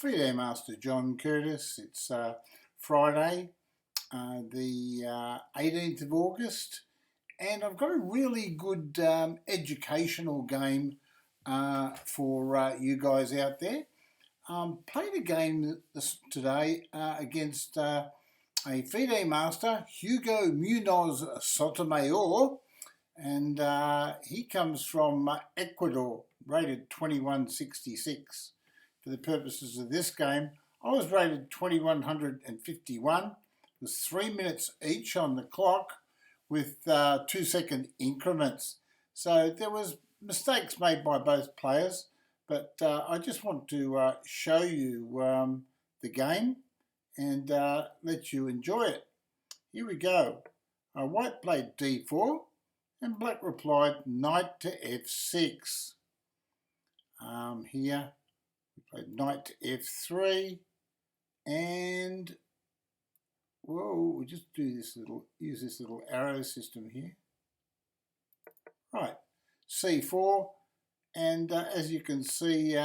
FideMaster John Curtis. It's Friday, the 18th of August, and I've got a really good educational game for you guys out there. Played a game today against a FideMaster, HugoMunozSotomayor, and he comes from Ecuador, rated 2166. For the purposes of this game, I was rated 2151 with 3 minutes each on the clock with 2-second increments. So there was mistakes made by both players, but I just want to show you the game and let you enjoy it. Here we go. White played d4 and black replied knight to f6. Here we played knight to f3, and we'll just use this little arrow system here. Right, c4, and as you can see,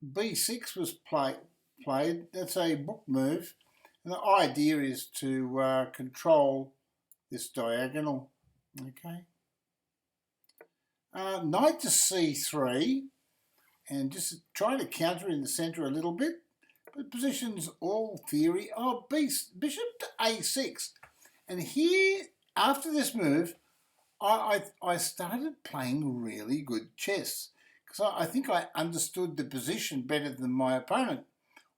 b6 was played. That's a book move, and the idea is to control this diagonal. Okay. Knight to c3, and just trying to counter in the centre a little bit, but positions all theory. Oh, bishop to a6, and here after this move, I started playing really good chess because I think I understood the position better than my opponent.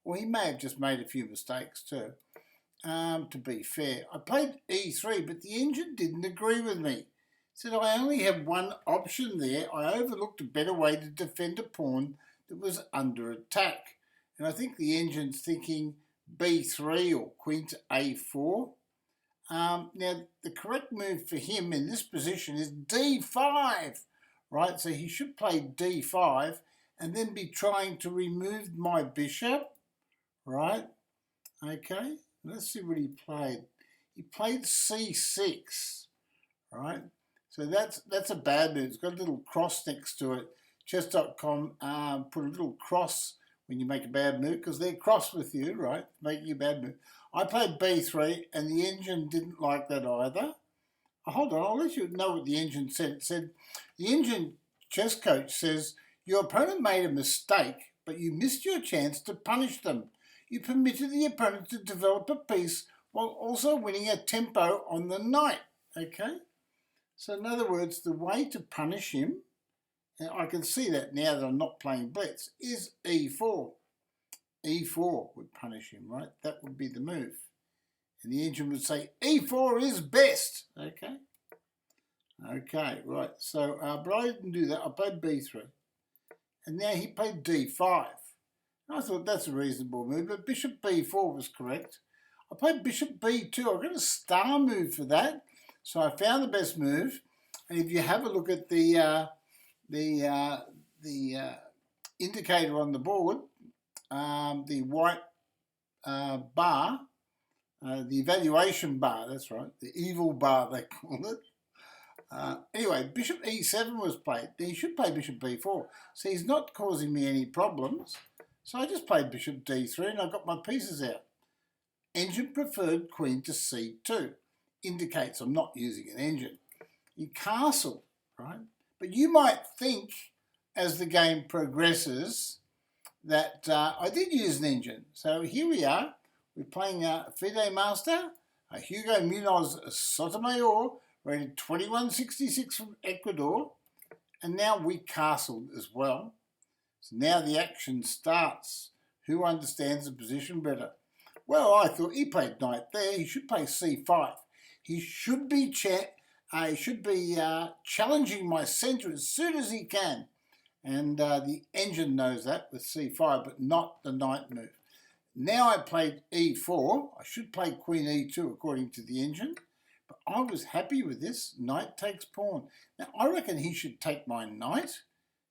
Well, he may have just made a few mistakes too. To be fair, I played e3, but the engine didn't agree with me. Said I only have one option there. I overlooked a better way to defend a pawn that was under attack. And I think the engine's thinking b3 or queen to a4. Now, the correct move for him in this position is d5, right? So he should play d5 and then be trying to remove my bishop, right? Okay, let's see what he played. He played c6, right? So that's a bad move. It's got a little cross next to it. Chess.com put a little cross when you make a bad move because they're cross with you, right? Making a bad move. I played b3 and the engine didn't like that either. Hold on, I'll let you know what the engine said. It said, the engine chess coach says, your opponent made a mistake, but you missed your chance to punish them. You permitted the opponent to develop a piece while also winning a tempo on the knight, okay? So in other words, the way to punish him, and I can see that now that I'm not playing blitz, is e4. e4 would punish him, right? That would be the move. And the engine would say, e4 is best, okay? Okay, right. So, but I didn't do that. I played b3. And now he played d5. I thought that's a reasonable move, but bishop b4 was correct. I played bishop b2. I got a star move for that. So I found the best move, and if you have a look at the indicator on the board, the white bar, the evaluation bar, that's right, the evil bar they call it. Anyway, bishop e7 was played. He should play bishop b4. So he's not causing me any problems. So I just played bishop d3 and I got my pieces out. Engine preferred queen to c2. Indicates I'm not using an engine. He castled, right? But you might think as the game progresses that I did use an engine. So here we are. We're playing FideMaster, HugoMunozSotomayor, rated 2166 from Ecuador. And now we castled as well. So now the action starts. Who understands the position better? Well, I thought he played knight there. He should play c5. He should be challenging my centre as soon as he can. And the engine knows that with c5, but not the knight move. Now I played e4. I should play queen e2 according to the engine. But I was happy with this. Knight takes pawn. Now I reckon he should take my knight.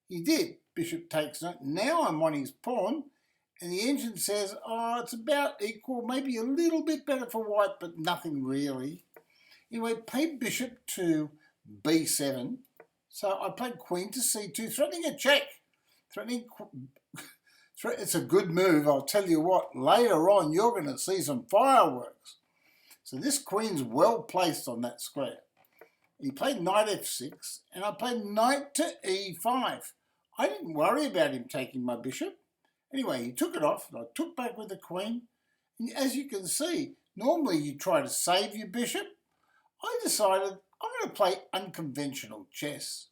He did. Bishop takes knight. Now I'm on his pawn. And the engine says, oh, it's about equal. Maybe a little bit better for white, but nothing really. Anyway, played bishop to b7. So I played queen to c2, threatening a check. Threatening It's a good move. I'll tell you what, later on you're going to see some fireworks. So this queen's well placed on that square. He played knight f6 and I played knight to e5. I didn't worry about him taking my bishop. Anyway, he took it off and I took back with the queen. And as you can see, normally you try to save your bishop. I decided I'm going to play unconventional chess.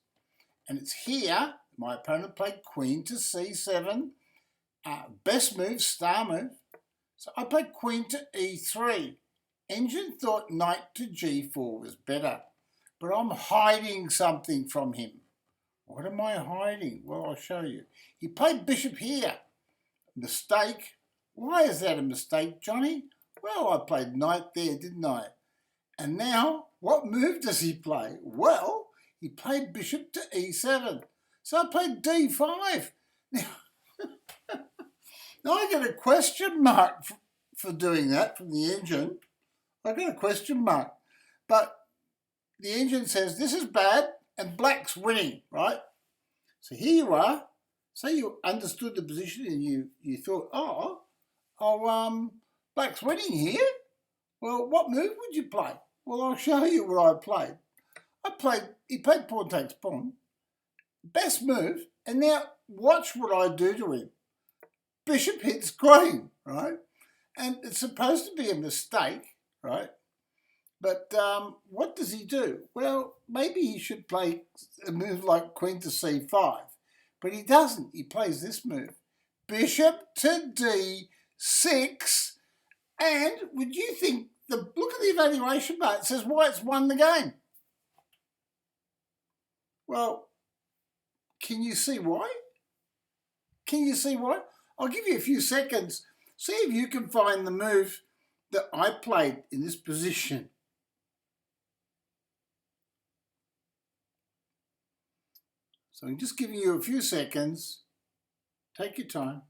And it's here, my opponent played queen to c7. Best move, star move. So I played queen to e3. Engine thought knight to g4 was better. But I'm hiding something from him. What am I hiding? Well, I'll show you. He played bishop here. Mistake. Why is that a mistake, Johnny? Well, I played knight there, didn't I? And now, what move does he play? Well, he played bishop to e7. So I played d5. Now I get a question mark for doing that from the engine. I got a question mark. But the engine says this is bad and black's winning, right? So here you are. Say you understood the position and you thought, black's winning here. Well, what move would you play? Well, I'll show you what I played. He played pawn takes pawn. Best move. And now watch what I do to him. Bishop hits queen, right? And it's supposed to be a mistake, right? But what does he do? Well, maybe he should play a move like queen to c5. But he doesn't. He plays this move. Bishop to d6. And would you think, look at the evaluation bar. It says White's won the game. Well, can you see why? Can you see why? I'll give you a few seconds. See if you can find the move that I played in this position. So I'm just giving you a few seconds. Take your time.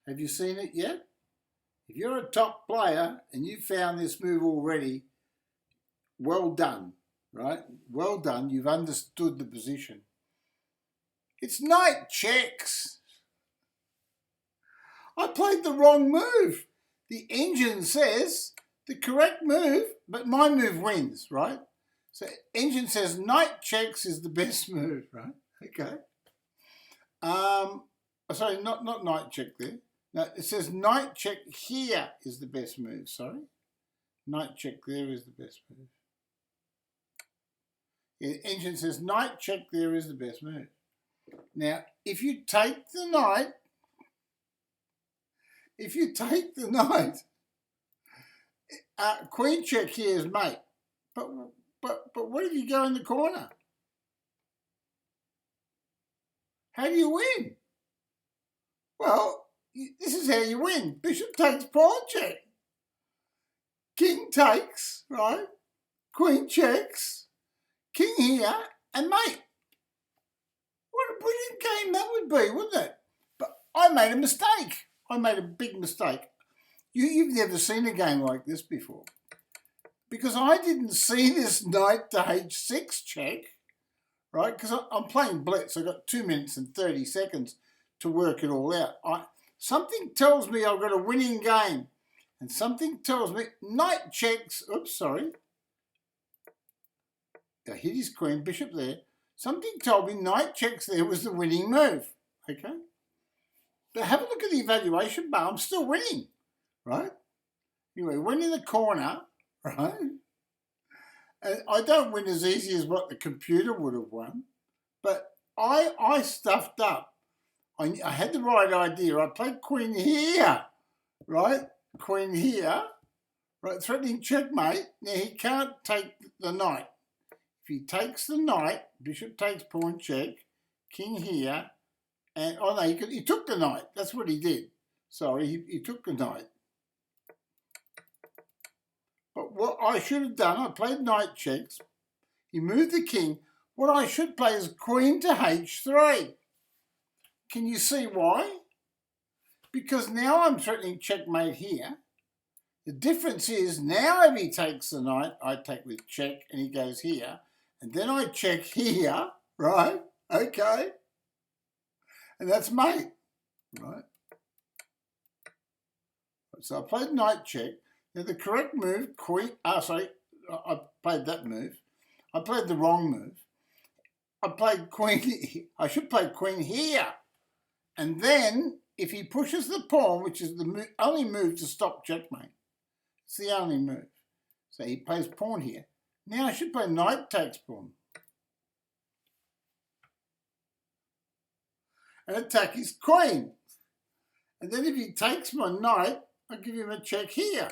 Have you seen it yet? If you're a top player and you found this move already, well done, right? Well done. You've understood the position. It's knight checks. I played the wrong move. The engine says the correct move, but my move wins, right? So engine says knight checks is the best move, right? Okay. Sorry, not knight check there. No, it says knight check here is the best move, sorry. Knight check there is the best move. The engine says knight check there is the best move. Now, if you take the knight, queen check here is mate. But what if you go in the corner? How do you win? Well, this is how you win. Bishop takes pawn check. King takes, right? Queen checks. King here and mate. What a brilliant game that would be, wouldn't it? But I made a mistake. I made a big mistake. You've never seen a game like this before. Because I didn't see this knight to h6 check, right? Because I'm playing blitz. I've got 2 minutes and 30 seconds to work it all out. Something tells me I've got a winning game. And something tells me knight checks. Oops, sorry. I hit his queen, bishop there. Something told me knight checks there was the winning move. Okay? But have a look at the evaluation bar. I'm still winning, right? Anyway, win in the corner, right? And I don't win as easy as what the computer would have won. But I stuffed up. I had the right idea. I played queen here, right? Queen here, right? Threatening checkmate. Now he can't take the knight. If he takes the knight, bishop takes pawn check, king here, and oh no, he took the knight. That's what he did. Sorry, he took the knight. But what I should have done, I played knight checks. He moved the king. What I should play is queen to h3. Can you see why? Because now I'm threatening checkmate here. The difference is now if he takes the knight, I take with check and he goes here. And then I check here, right? Okay. And that's mate, right? So I played knight check. Now the correct move, queen, I played that move. I played the wrong move. I played queen, I should play queen here. And then if he pushes the pawn, which is the only move to stop checkmate, it's the only move. So he plays pawn here. Now I should play knight takes pawn. And attack his queen. And then if he takes my knight, I give him a check here.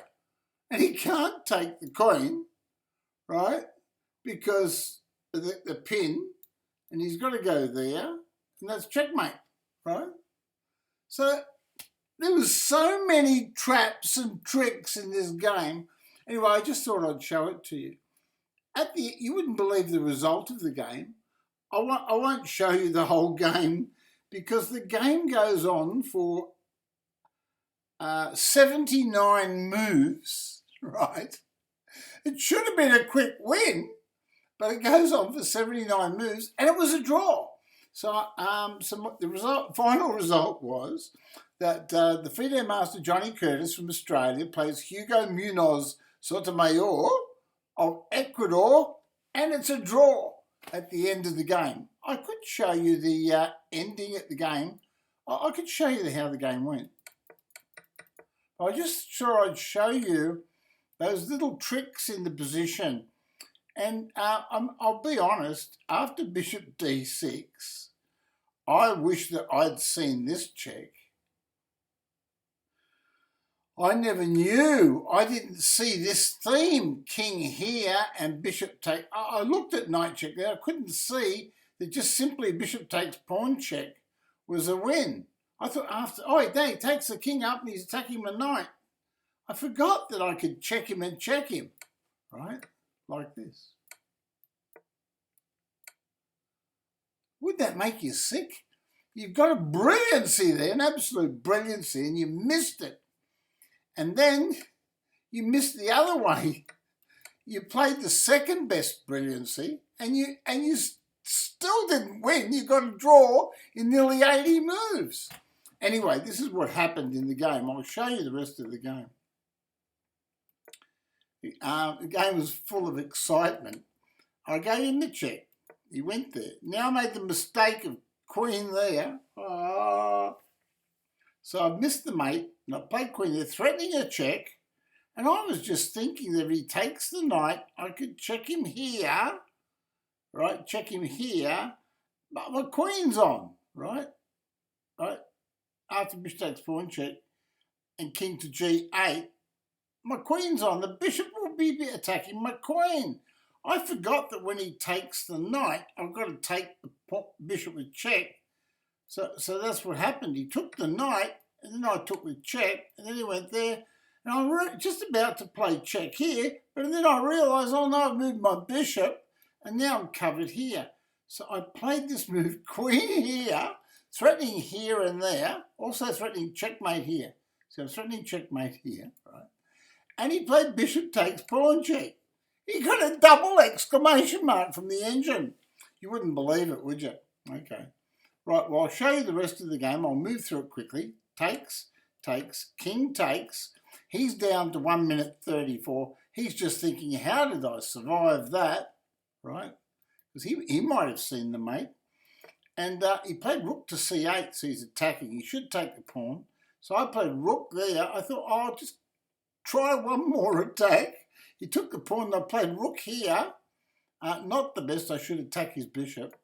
And he can't take the queen, right? Because the pin, and he's got to go there, and that's checkmate, right? So there was so many traps and tricks in this game. Anyway, I just thought I'd show it to you. You wouldn't believe the result of the game. I won't show you the whole game because the game goes on for 79 moves, right? It should have been a quick win, but it goes on for 79 moves, and it was a draw. So the final result was that the FideMaster Johnny Curtis from Australia plays HugoMunozSotomayor of Ecuador, and it's a draw at the end of the game. I could show you the ending at the game. I could show you how the game went. I just thought I'd show you those little tricks in the position. And I'll be honest, after bishop d6, I wish that I'd seen this check. I never knew. I didn't see this theme, king here and bishop take. I looked at knight check there. I couldn't see that just simply bishop takes pawn check was a win. I thought he takes the king up and he's attacking my knight. I forgot that I could check him and check him, right? Like this. Would that make you sick? You've got a brilliancy there, an absolute brilliancy, and you missed it. And then you missed the other way. You played the second best brilliancy, and you still didn't win. You got a draw in nearly 80 moves. Anyway, this is what happened in the game. I'll show you the rest of the game. The game was full of excitement. I gave him the check. He went there. Now I made the mistake of queen there. So I missed the mate, and I played queen there, threatening a check. And I was just thinking that if he takes the knight, I could check him here, right? Check him here, but my queen's on, right? Right? After bishop takes pawn check and king to g8, my queen's on. The bishop will be attacking my queen. I forgot that when he takes the knight, I've got to take the bishop with check. So that's what happened. He took the knight, and then I took the check, and then he went there. And I was just about to play check here, but then I realised, oh no, I've moved my bishop, and now I'm covered here. So I played this move, queen here, threatening here and there, also threatening checkmate here. So I'm threatening checkmate here, right? And he played bishop takes pawn check. He got a double exclamation mark from the engine. You wouldn't believe it, would you? Okay. Right, well, I'll show you the rest of the game. I'll move through it quickly. Takes, king takes. He's down to 1 minute 34. He's just thinking, how did I survive that? Right? Because he might have seen the mate. And he played rook to c8, so he's attacking. He should take the pawn. So I played rook there. I thought, I'll just try one more attack. He took the pawn. I played rook here. Not the best. I should attack his bishop.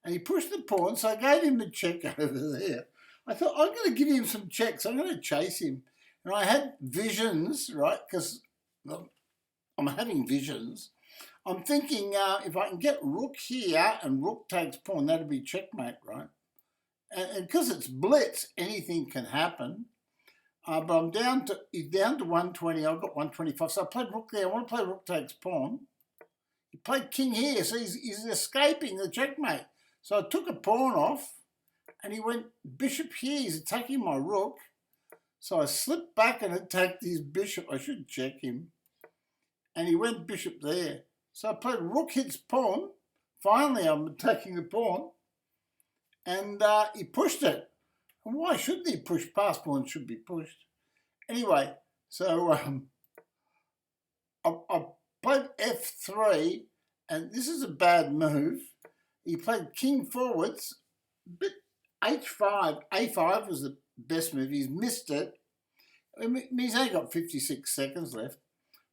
And he pushed the pawn, so I gave him a check over there. I thought, I'm going to give him some checks. I'm going to chase him. And I had visions, right, because I'm having visions. I'm thinking if I can get rook here and rook takes pawn, that'd be checkmate, right? And because it's blitz, anything can happen. But he's down to 120. I've got 125. So I played rook there. I want to play rook takes pawn. He played king here, so he's escaping the checkmate. So I took a pawn off, and he went bishop here. He's attacking my rook. So I slipped back and attacked his bishop. I should check him. And he went bishop there. So I played rook hits pawn. finally I'm attacking the pawn, and he pushed it. And why shouldn't he push? Pass pawn should be pushed. Anyway, so I played f3, and this is a bad move. He played king forwards, bit h5. a5 was the best move. He's missed it. I mean, he's only got 56 seconds left.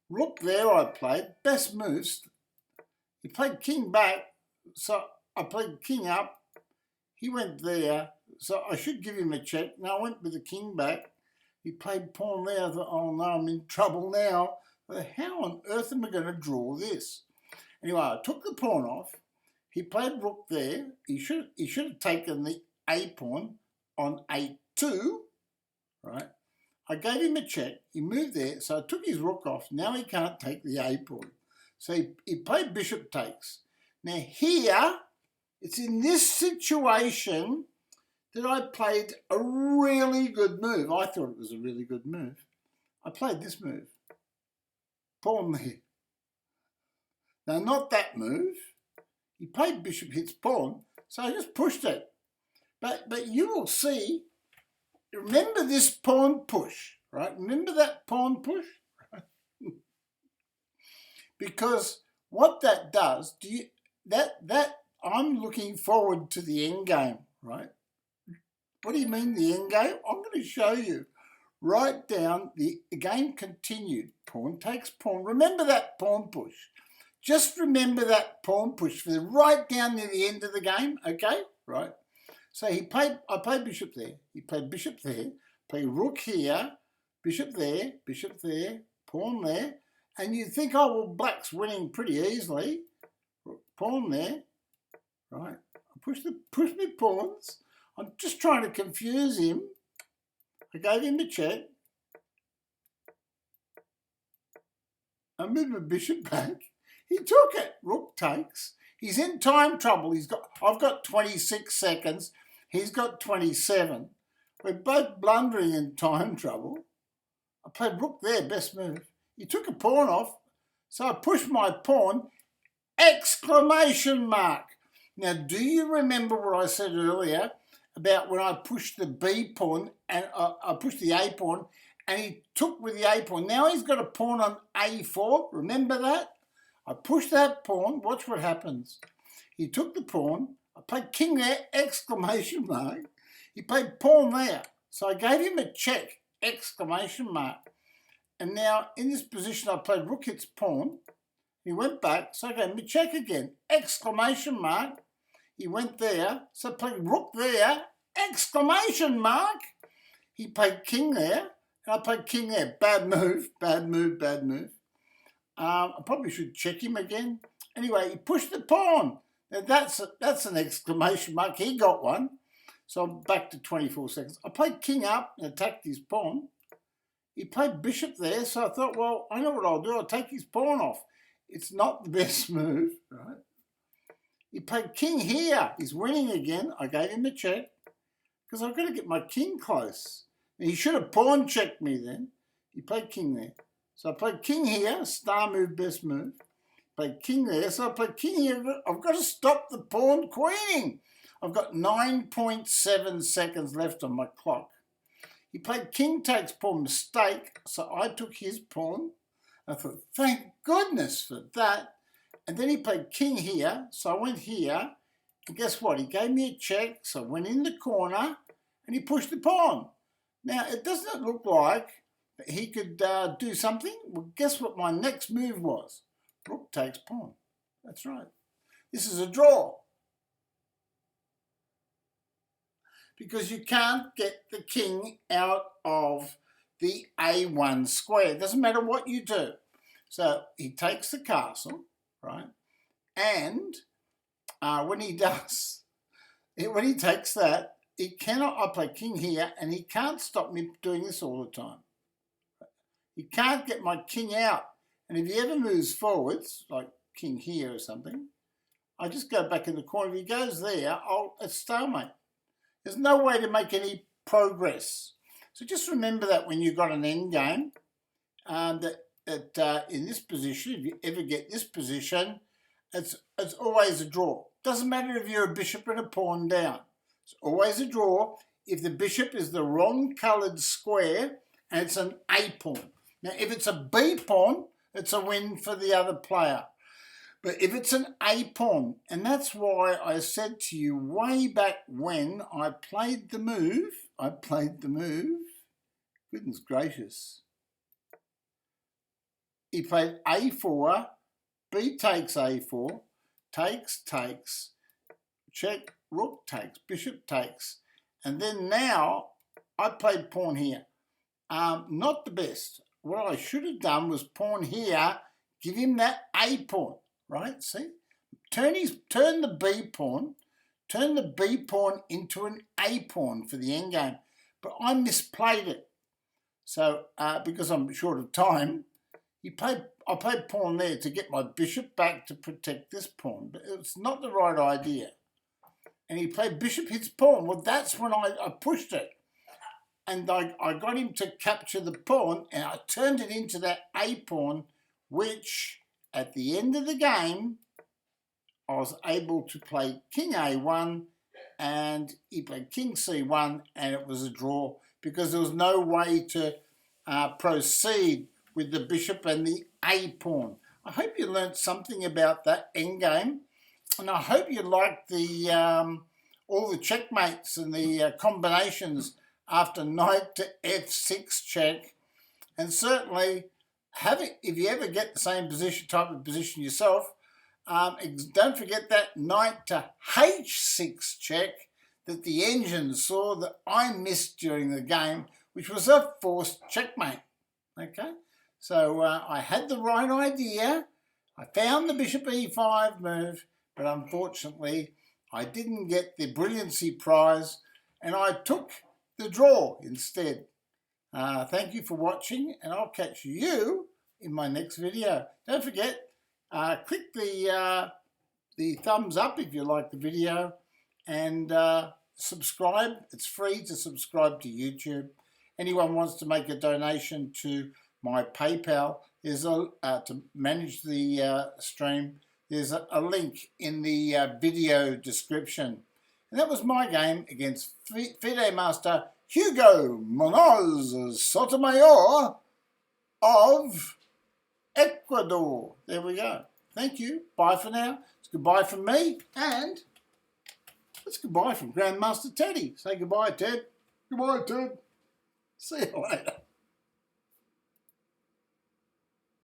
Rook there I played. Best moves. He played king back, so I played king up. He went there, so I should give him a check. Now I went with the king back. He played pawn there. I thought, oh no, I'm in trouble now. But how on earth am I going to draw this? Anyway, I took the pawn off. He played rook there. He should have taken the a pawn on a2, right? I gave him a check. He moved there, so I took his rook off. Now he can't take the a pawn. So he played bishop takes. Now here, it's in this situation that I played a really good move. I thought it was a really good move. I played this move. Pawn there. Now, not that move. He played bishop hits pawn, so I just pushed it. But you will see, remember this pawn push, right? Remember that pawn push? Because what that does, I'm looking forward to the end game, right? What do you mean the end game? I'm going to show you. Write down the game continued. Pawn takes pawn. Remember that pawn push. Just remember that pawn push for right down near the end of the game, okay? Right. So I played bishop there. He played bishop there. Played rook here, bishop there, pawn there. And you think, oh, well, black's winning pretty easily. Pawn there, right? I push my pawns. I'm just trying to confuse him. I gave him a check. I moved my bishop back. He took it. Rook takes. He's in time trouble. I've got 26 seconds. He's got 27. We're both blundering in time trouble. I played rook there, best move. He took a pawn off, so I pushed my pawn, exclamation mark. Now, do you remember what I said earlier about when I pushed the B pawn and I pushed the A pawn and he took with the A pawn? Now he's got a pawn on A4. Remember that? I pushed that pawn. Watch what happens. He took the pawn. I played king there, exclamation mark. He played pawn there. So I gave him a check, exclamation mark. And now in this position, I played rook hits pawn. He went back, so I gave him a check again, exclamation mark. He went there, so I played rook there, exclamation mark. He played king there, and I played king there. Bad move, bad move, bad move. I probably should check him again. Anyway, he pushed the pawn. Now that's an exclamation mark. He got one. So I'm back to 24 seconds. I played king up and attacked his pawn. He played bishop there, so I thought, well, I know what I'll do. I'll take his pawn off. It's not the best move, right? He played king here. He's winning again. I gave him a check because I've got to get my king close. He should have pawn checked me then. He played king there. So I played king here, star move, best move. Played king there, so I played king here. I've got to stop the pawn queening. I've got 9.7 seconds left on my clock. He played king takes pawn, mistake, so I took his pawn. I thought, thank goodness for that. And then he played king here, so I went here. And guess what? He gave me a check, so I went in the corner and he pushed the pawn. Now, it doesn't look like he could do something. Well, guess what my next move was? Rook takes pawn. That's right. This is a draw. Because you can't get the king out of the A1 square. It doesn't matter what you do. So he takes the castle, right? And when he does, when he takes that, he cannot, I play king here, and he can't stop me doing this all the time. He can't get my king out. And if he ever moves forwards, like king here or something, I just go back in the corner. If he goes there, it's stalemate. There's no way to make any progress. So just remember that when you've got an end game, that in this position, if you ever get this position, it's always a draw. Doesn't matter if you're a bishop and a pawn down. It's always a draw if the bishop is the wrong coloured square and it's an A pawn. Now, if it's a B pawn, it's a win for the other player. But if it's an A pawn, and that's why I said to you way back when I played the move, goodness gracious. He played A4, B takes A4, takes, check, rook takes, bishop takes, and then now I played pawn here. Not the best. What I should have done was pawn here, give him that A pawn, right? See? Turn the B pawn into an A pawn for the endgame. But I misplayed it. So, because I'm short of time, I played pawn there to get my bishop back to protect this pawn, but it's not the right idea. And he played bishop hits pawn. Well, that's when I pushed it. And I got him to capture the pawn, and I turned it into that A pawn, which at the end of the game, I was able to play king A1, and he played king C1, and it was a draw because there was no way to proceed with the bishop and the A pawn. I hope you learnt something about that endgame, and I hope you liked the all the checkmates and the combinations after knight to F6 check. And certainly, if you ever get the same type of position yourself, don't forget that knight to H6 check that the engine saw that I missed during the game, which was a forced checkmate. Okay, so I had the right idea. I found the bishop E5 move, but unfortunately I didn't get the Brilliancy Prize, and I took the draw instead. Thank you for watching, and I'll catch you in my next video. Don't forget, click the thumbs up if you like the video, and subscribe. It's free to subscribe to YouTube. Anyone wants to make a donation to my PayPal, there's to manage the stream, there's a link in the video description. And that was my game against FideMaster HugoMunozSotomayor of Ecuador. There we go. Thank you. Bye for now. It's goodbye from me, and it's goodbye from Grandmaster Teddy. Say goodbye, Ted. Goodbye, Ted. See you later.